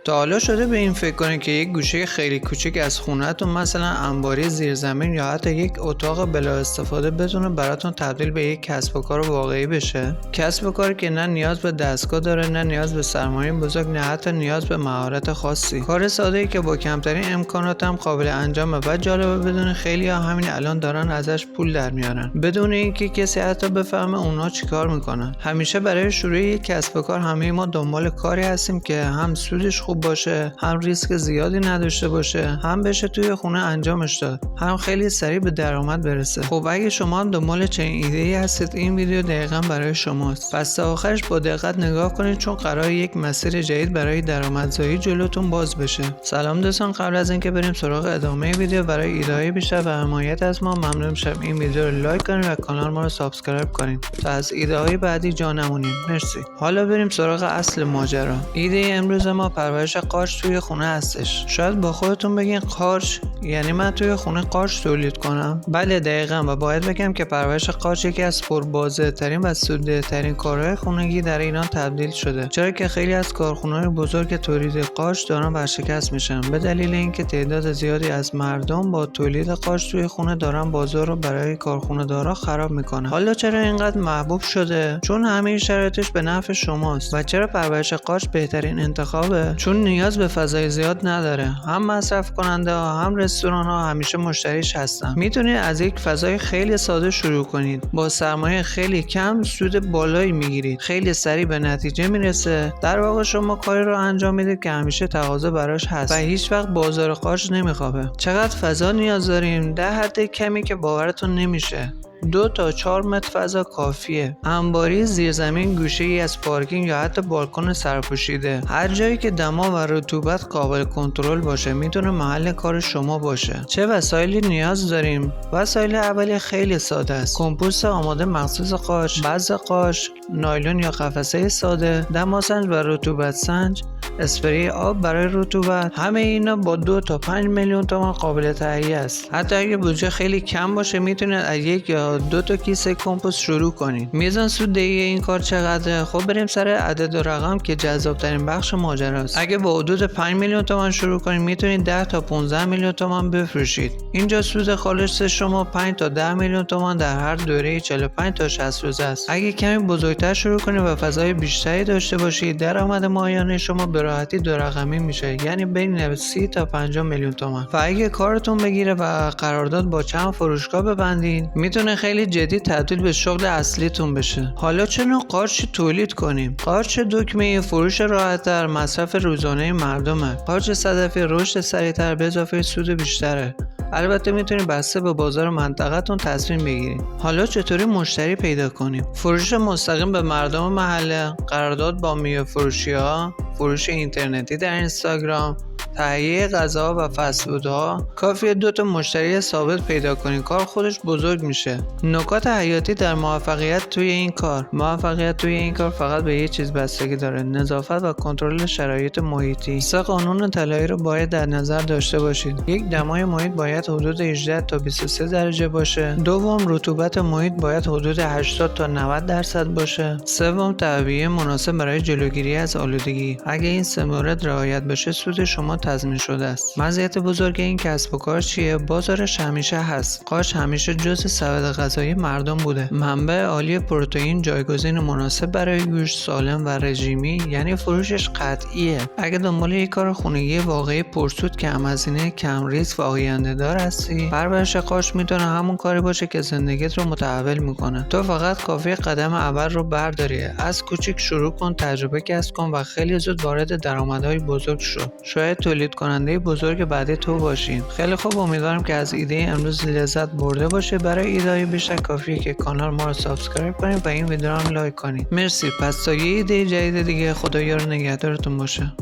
تا حالا شده به این فکر کنید که یک گوشه خیلی کوچک از خونه‌تون، مثلا انباری زیرزمین یا حتی یک اتاق بلا استفاده، بتونه براتون تبدیل به یک کسب و کار واقعی بشه؟ کسب و کاری که نه نیاز به دستگاه داره، نه نیاز به سرمایه بزرگ، نه حتی نیاز به مهارت خاصی. کار ساده‌ای که با کمترین امکانات هم قابل انجامه و جالبه بدون خیلی‌ها همین الان دارن ازش پول در میارن بدون اینکه کسی حتی بفهمه اونا چیکار میکنن. همیشه برای شروع یک کسب و کار همه ما دنبال کاری هستیم که هم سودش خوب باشه، هم ریسک زیادی نداشته باشه، هم بشه توی خونه انجامش داد، هم خیلی سریع به درآمد برسه. خب اگه شما هم دنبال چنین ایده‌ای هستید، این ویدیو دقیقاً برای شماست. پس تا آخرش با دقت نگاه کنید، چون قراره یک مسیر جدید برای درآمدزایی جلوتون باز بشه. سلام دوستان، قبل از اینکه بریم سراغ ادامه ویدیو، برای ایده‌های بیشتر و حمایت از ما ممنون میشم این ویدیو رو لایک کنید و کانال ما رو سابسکرایب کنید تا از ایده‌های بعدی جا نمونید. مرسی. حالا بریم سراغ اصل ماجرا. ایده امروز ما پرورش قارچ توی خونه هستش. شاید با خودتون بگین قارچ یعنی من توی خونه قارچ تولید کنم؟ بله دقیقاً، و باید بگم که پرورش قارچ یکی از پربازه ترین و سوده ترین کارهای خونگی در ایران تبدیل شده، چرا که خیلی از کارخانه‌های بزرگ تولید قارچ دارن ورشکست میشن به دلیل اینکه تعداد زیادی از مردم با تولید قارچ توی خونه دارن بازار رو برای کارخانه‌دارا خراب میکنن. حالا چرا اینقدر محبوب شده؟ چون همه شرایطش به نفع شماست. و چرا پرورش قارچ بهترین انتخابه؟ چون نیاز به فضای زیاد نداره. هم مصرف کننده ها هم رستوران ها همیشه مشتریش هستن. میتونید از یک فضای خیلی ساده شروع کنید. با سرمایه خیلی کم سود بالایی میگیرید. خیلی سریع به نتیجه میرسه. در واقع شما کاری رو انجام میدید که همیشه تقاضا براش هست و هیچ وقت بازار قارچ نمیخوابه. چقدر فضا نیاز داریم؟ در حد کمی که باورتون نمیشه. 2 تا 4 متر فضا کافیه. انباری زیرزمین، گوشه‌ای از پارکینگ یا حتی بالکن سرپوشیده. هر جایی که دما و رطوبت قابل کنترل باشه میتونه محل کار شما باشه. چه وسایلی نیاز داریم؟ وسایل اولیه خیلی ساده است. کمپوست آماده مخصوص قارچ، بذر قارچ، نایلون یا قفسه ساده، دماسنج و رطوبت سنج، اسپری آب برای رطوبت. همه اینا با 2 تا 5 میلیون تومان قابل تهیه است. حتی اگه بودجه خیلی کم باشه میتونید از 1 یا 2 تا کیسه کمپوست شروع کنید. میزان سود دقیقی این کار چقدره؟ خب بریم سر عدد و رقم که جذاب ترین بخش ماجراست. اگه با حدود 5 میلیون تومان شروع کنید میتونید 10 تا 15 میلیون تومان بفروشید. اینجا سود خالص شما 5 تا 10 میلیون تومان در هر دوره 45 تا 60 روز است. اگه کمی بزرگتر شروع کنید و فضای بیشتری داشته باشید، درآمد ماهیانه شما به راحتی 2 رقمی میشه، یعنی بین 30 تا 50 میلیون تومان. و اگه کارتون بگیره و قرارداد با چند فروشگاه ببندید، میتونه خیلی جدی تبدیل به شغل اصلیتون بشه. حالا چه نوع قارچ تولید کنیم؟ قارچ دکمه‌ای فروش راحت‌تر، مصرف روزانه مردمه. قارچ صدفی رشد سریع‌تر به اضافه سود بیشتره. البته میتونید بسته به بازار منطقه‌تون تصمیم بگیرید. حالا چطوری مشتری پیدا کنیم؟ فروش مستقیم به مردم محله، قرارداد با میوه فروشی‌ها، فروش اینترنتی در اینستاگرام، تهیه غذا و فست‌فودها. کافیه 2 تا مشتری ثابت پیدا کنید، کار خودش بزرگ میشه. نکات حیاتی در موفقیت توی این کار. موفقیت توی این کار فقط به یه چیز بستگی داره: نظافت و کنترل شرایط محیطی. 3 قانون طلایی رو باید در نظر داشته باشید. 1. دمای محیط باید حدود 18 تا 23 درجه باشه. 2. رطوبت محیط باید حدود 80 تا 90% باشه. 3. تعبیه مناسب برای جلوگیری از آلودگی. اگه این 3 مورد رعایت بشه، سود شما تضمین شده است. مزیت بزرگ این کسب و کار چیه؟ بازارش همیشه هست. قارچ همیشه جزء سبد غذایی مردم بوده. منبع عالی پروتئین، جایگزین مناسب برای گوشت سالم و رژیمی، یعنی فروشش قطعیه. اگه دنبال یک کار خونگی واقعی پرسود، کم هزینه، کم ریسک و آینده دار هستی، پرورش قارچ میتونه همون کاری باشه که زندگیت رو متحول میکنه. تو فقط کافیه قدم اول رو برداری. از کوچیک شروع کن، تجربه کسب کن و خیلی زود وارد درآمدهای بزرگ شو. شاید تولید کننده بزرگ بعدی تو باشین. خیلی خوب، امیدوارم که از ایده امروز لذت برده باشه. برای ایده‌های بیشتر کافیه که کانال ما رو سابسکرایب کنید و این ویدیو رو هم لایک کنید. مرسی. پس تا یه ایده جدید دیگه، خدا یار نگهدارتون باشه.